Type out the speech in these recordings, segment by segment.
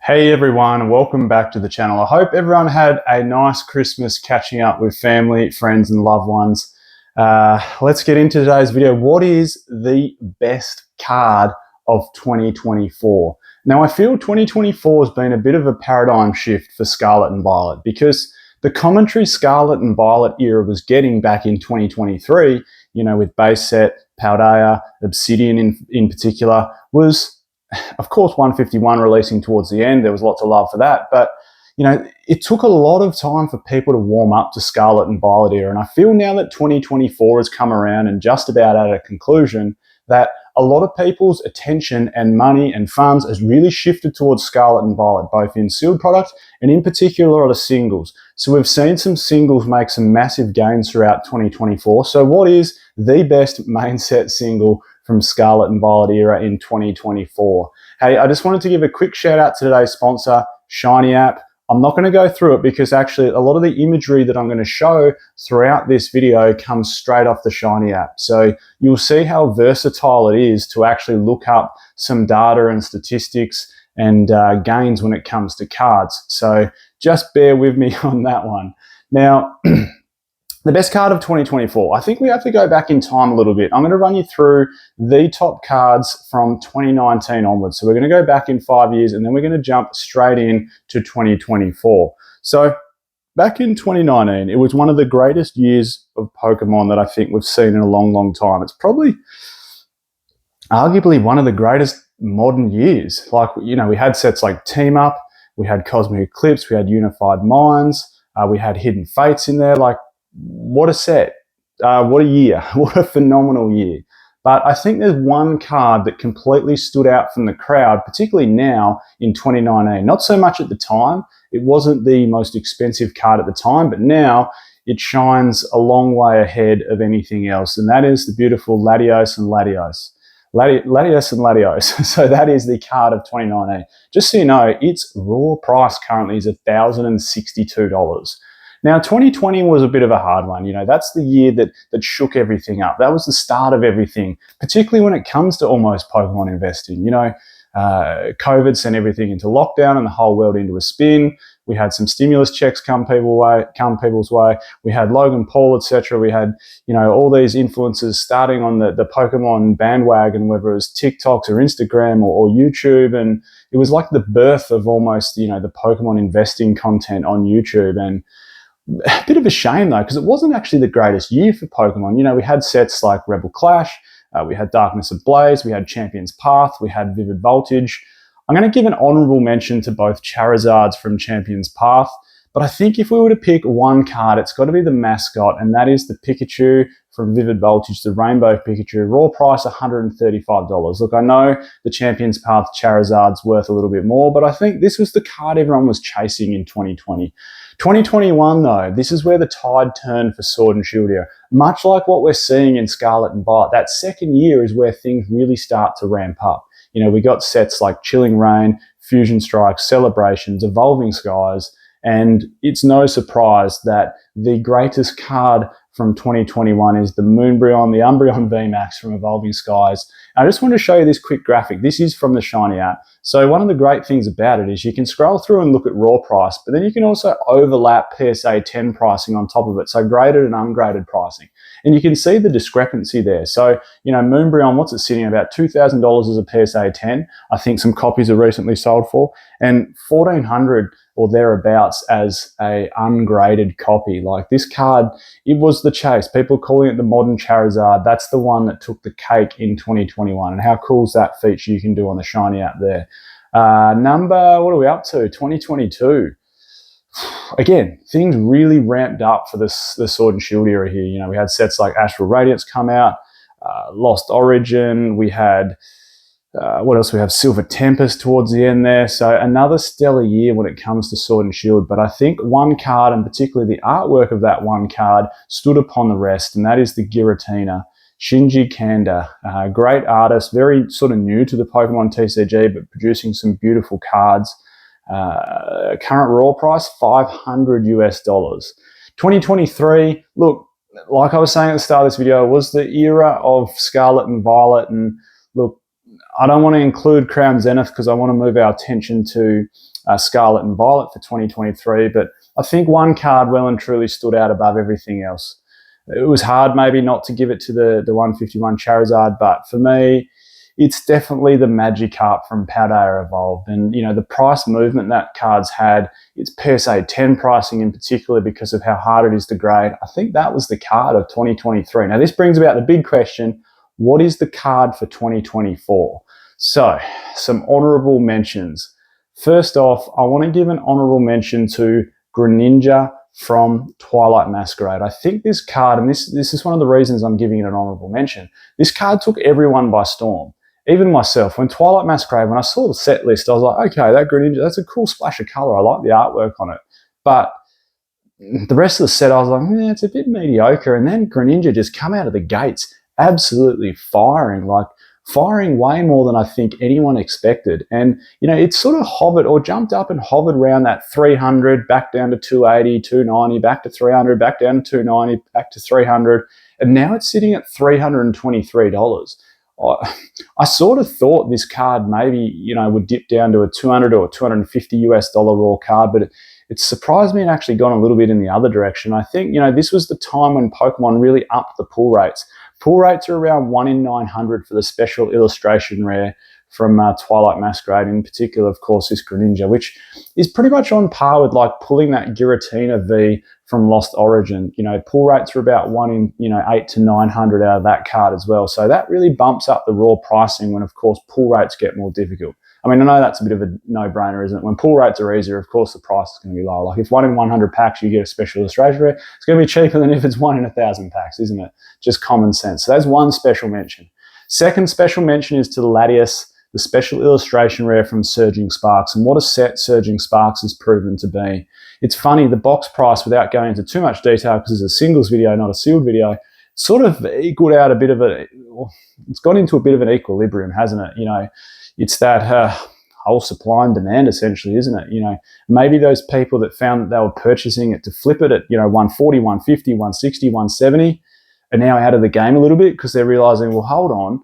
Hey everyone, welcome back to the channel. I hope everyone had a nice Christmas catching up with family, friends and loved ones. Let's get into today's video. What is the best card of 2024? Now I feel 2024 has been a bit of a paradigm shift for Scarlet and Violet because the commentary Scarlet and Violet era was getting back in 2023, with base set, Paldea, Obsidian in particular, was of course 151 releasing towards the end. There was lots of love for that, but it took a lot of time for people to warm up to Scarlet and Violet era, and I feel now that 2024 has come around and just about at a conclusion, that a lot of people's attention and money and funds has really shifted towards Scarlet and Violet, both in sealed products and in particular the singles. So we've seen some singles make some massive gains throughout 2024. So what is the best main set single from Scarlet and Violet era in 2024? Hey, I just wanted to give a quick shout out to today's sponsor, Shiny app. I'm not going to go through it because actually a lot of the imagery that I'm going to show throughout this video comes straight off the Shiny app. So you'll see how versatile it is to actually look up some data and statistics and gains when it comes to cards. So just bear with me on that one. Now, the best card of 2024, I think we have to go back in time a little bit. I'm going to run you through the top cards from 2019 onwards. So we're going to go back in 5 years and then we're going to jump straight in to 2024. So back in 2019, it was one of the greatest years of Pokemon that I think we've seen in a long, long time. It's probably arguably one of the greatest modern years. We had sets like Team Up, we had Cosmic Eclipse, we had Unified Minds, we had Hidden Fates in there. What a set. What a year. What a phenomenal year. But I think there's one card that completely stood out from the crowd, particularly now in 2019. Not so much at the time. It wasn't the most expensive card at the time, but now it shines a long way ahead of anything else. And that is the beautiful Latias and Latios. Latias and Latios. So that is the card of 2019. Just so you know, its raw price currently is $1,062. Now, 2020 was a bit of a hard one. That's the year that shook everything up. That was the start of everything, particularly when it comes to almost Pokemon investing. COVID sent everything into lockdown and the whole world into a spin. We had some stimulus checks come people's way. We had Logan Paul, etc. We had, all these influencers starting on the Pokemon bandwagon, whether it was TikToks or Instagram or YouTube. And it was like the birth of almost, the Pokemon investing content on YouTube. And a bit of a shame though, because it wasn't actually the greatest year for Pokemon. We had sets like Rebel Clash, we had Darkness Ablaze, we had Champion's Path, we had Vivid Voltage. I'm going to give an honorable mention to both Charizards from Champion's Path, but I think if we were to pick one card, it's got to be the mascot, and that is the Pikachu from Vivid Voltage, the Rainbow Pikachu. Raw price $135. Look, I know the Champion's Path Charizard's worth a little bit more, but I think this was the card everyone was chasing in 2020. 2021, though, this is where the tide turned for Sword and Shield here. Much like what we're seeing in Scarlet and Violet, that second year is where things really start to ramp up. We got sets like Chilling Reign, Fusion Strike, Celebrations, Evolving Skies, and it's no surprise that the greatest card from 2021 is the Moonbryon, the Umbreon VMAX from Evolving Skies. I just want to show you this quick graphic. This is from the Shiny app. So one of the great things about it is you can scroll through and look at raw price, but then you can also overlap PSA 10 pricing on top of it, so graded and ungraded pricing. And you can see the discrepancy there. So, Moonbryon, what's it sitting at? About $2,000 as a PSA 10. I think some copies are recently sold for, and $1,400 or thereabouts as a ungraded copy. Like this card, it was the chase. People calling it the modern Charizard. That's the one that took the cake in 2021. And how cool is that feature you can do on the Shiny app there? What are we up to? 2022. Again, things really ramped up for the Sword and Shield era here. We had sets like Astral Radiance come out, Lost Origin. We had what else? We have Silver Tempest towards the end there. So another stellar year when it comes to Sword and Shield. But I think one card, and particularly the artwork of that one card, stood upon the rest, and that is the Giratina. Shinji Kanda, great artist, very sort of new to the Pokemon TCG, but producing some beautiful cards. Current raw price, $500 US. 2023, look, like I was saying at the start of this video, was the era of Scarlet and Violet, and look, I don't want to include Crown Zenith because I want to move our attention to Scarlet and Violet for 2023, but I think one card well and truly stood out above everything else. It was hard maybe not to give it to the 151 Charizard, but for me, it's definitely the Magikarp from Paldea Evolved. And, you know, the price movement that card's had, its PSA 10 pricing in particular because of how hard it is to grade, I think that was the card of 2023. Now, this brings about the big question, what is the card for 2024? So, some honourable mentions. First off, I want to give an honourable mention to Greninja from Twilight Masquerade. I think this card, and this is one of the reasons I'm giving it an honourable mention, this card took everyone by storm. Even myself, when Twilight Masquerade, when I saw the set list, I was like, okay, that Greninja, that's a cool splash of colour. I like the artwork on it. But the rest of the set, I was like, it's a bit mediocre. And then Greninja just come out of the gates absolutely firing way more than I think anyone expected. And, you know, it sort of hovered or jumped up and hovered around that 300, back down to 280, 290, back to 300, back down to 290, back to 300. And now it's sitting at $323. I sort of thought this card maybe, you know, would dip down to a 200 or $250 raw card, but it surprised me and actually gone a little bit in the other direction. I think, you know, this was the time when Pokemon really upped the pull rates. Pull rates are around 1 in 900 for the special illustration rare from Twilight Masquerade, in particular, of course, this Greninja, which is pretty much on par with like pulling that Giratina V from Lost Origin. You know, pull rates are about 1 in, you know, 8 to 900 out of that card as well. So that really bumps up the raw pricing when, of course, pull rates get more difficult. I mean, I know that's a bit of a no-brainer, isn't it? When pull rates are easier, of course, the price is going to be lower. Like if 1 in 100 packs, you get a special illustration rare, it's going to be cheaper than if it's 1 in 1,000 packs, isn't it? Just common sense. So that's one special mention. Second special mention is to the Latias, the special illustration rare from Surging Sparks. And what a set Surging Sparks has proven to be. It's funny, the box price, without going into too much detail because it's a singles video, not a sealed video, sort of equaled out a bit of it's gone into a bit of an equilibrium, hasn't it? You know, it's that whole supply and demand essentially, isn't it? You know, maybe those people that found that they were purchasing it to flip it at, you know, 140, 150, 160, 170 are now out of the game a little bit because they're realizing, well, hold on,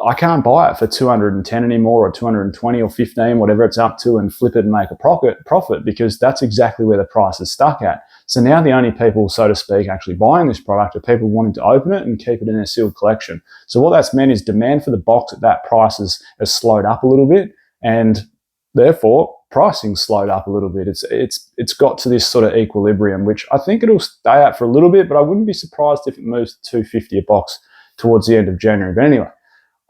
I can't buy it for 210 anymore or 220 or 15, whatever it's up to, and flip it and make a profit because that's exactly where the price is stuck at. So now the only people, so to speak, actually buying this product are people wanting to open it and keep it in their sealed collection. So what that's meant is demand for the box at that price has slowed up a little bit, and therefore pricing slowed up a little bit. It's got to this sort of equilibrium, which I think it'll stay at for a little bit, but I wouldn't be surprised if it moves to $250 a box towards the end of January. But anyway,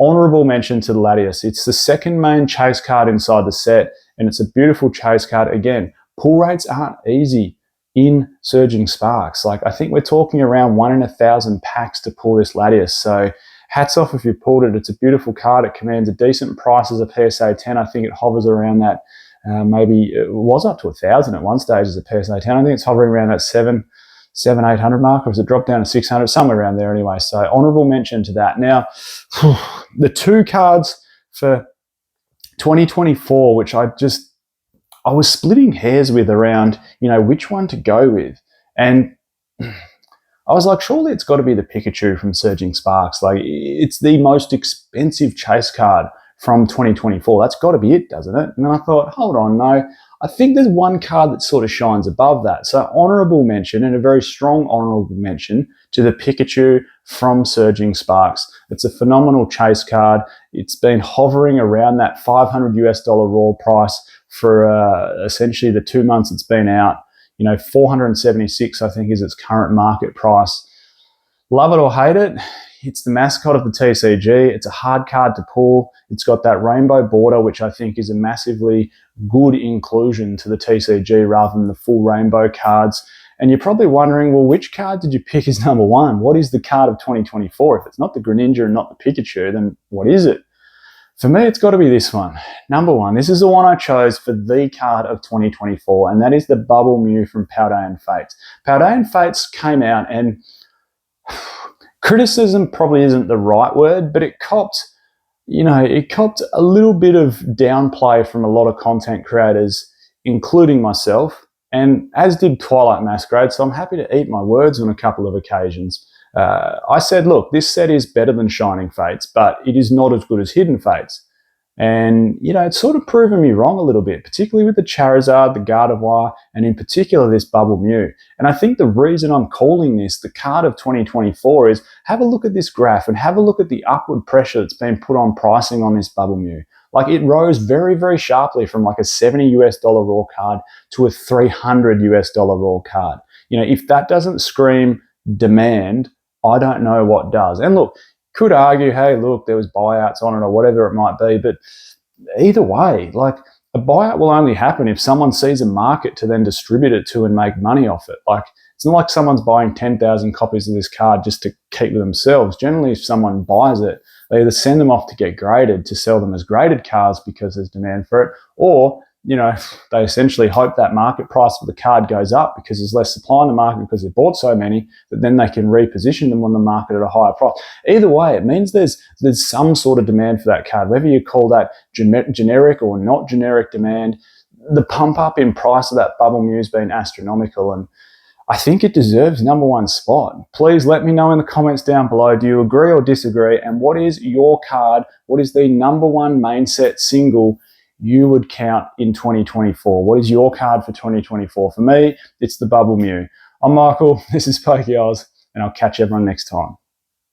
honourable mention to the Latias. It's the second main chase card inside the set, and it's a beautiful chase card. Again, pull rates aren't easy in Surging Sparks. Like, I think we're talking around 1 in 1,000 packs to pull this Latias. So hats off if you pulled it. It's a beautiful card. It commands a decent price as a PSA 10. I think it hovers around that, maybe it was up to 1,000 at one stage as a PSA 10. I think it's hovering around that 800 mark, or has it dropped down to 600, somewhere around there anyway. So honourable mention to that. Now, the two cards for 2024, which I was splitting hairs with around, you know, which one to go with. And I was like, surely it's got to be the Pikachu from Surging Sparks. Like, it's the most expensive chase card from 2024. That's got to be it, doesn't it? And then I thought, hold on, no. I think there's one card that sort of shines above that. So honourable mention, and a very strong honourable mention, to the Pikachu from Surging Sparks. It's a phenomenal chase card. It's been hovering around that $500 raw price for essentially the 2 months it's been out. You know, 476, I think, is its current market price. Love it or hate it, it's the mascot of the TCG. It's a hard card to pull. It's got that rainbow border, which I think is a massively good inclusion to the TCG rather than the full rainbow cards. And you're probably wondering, well, which card did you pick as number one? What is the card of 2024? If it's not the Greninja and not the Pikachu, then what is it? For me, it's got to be this one. Number one, this is the one I chose for the card of 2024, and that is the Bubble Mew from Paldea Fates. Paldea Fates came out, and criticism probably isn't the right word, but it copped a little bit of downplay from a lot of content creators, including myself, and as did Twilight Masquerade, so I'm happy to eat my words on a couple of occasions. I said, look, this set is better than Shining Fates, but it is not as good as Hidden Fates. And, you know, it's sort of proven me wrong a little bit, particularly with the Charizard, the Gardevoir, and in particular this Bubble Mew. And I think the reason I'm calling this the card of 2024 is have a look at this graph and have a look at the upward pressure that's been put on pricing on this Bubble Mew. Like, it rose very, very sharply from like a $70 raw card to a $300 raw card. You know, if that doesn't scream demand, I don't know what does. And look, could argue, hey, look, there was buyouts on it or whatever it might be, but either way, like, a buyout will only happen if someone sees a market to then distribute it to and make money off it. Like, it's not like someone's buying 10,000 copies of this card just to keep for themselves. Generally, if someone buys it, they either send them off to get graded to sell them as graded cards because there's demand for it, or, you know, they essentially hope that market price for the card goes up because there's less supply in the market because they bought so many, that then they can reposition them on the market at a higher price. Either way, it means there's some sort of demand for that card, whether you call that generic or not generic demand. The pump up in price of that Bubble Mew has been astronomical, and I think it deserves #1 spot. Please let me know in the comments down below, do you agree or disagree? And what is your card? What is the #1 main set single you would count in 2024? What is your card for 2024? For me, it's the Bubble Mew. I'm Michael, this is Poke Oz, and I'll catch everyone next time.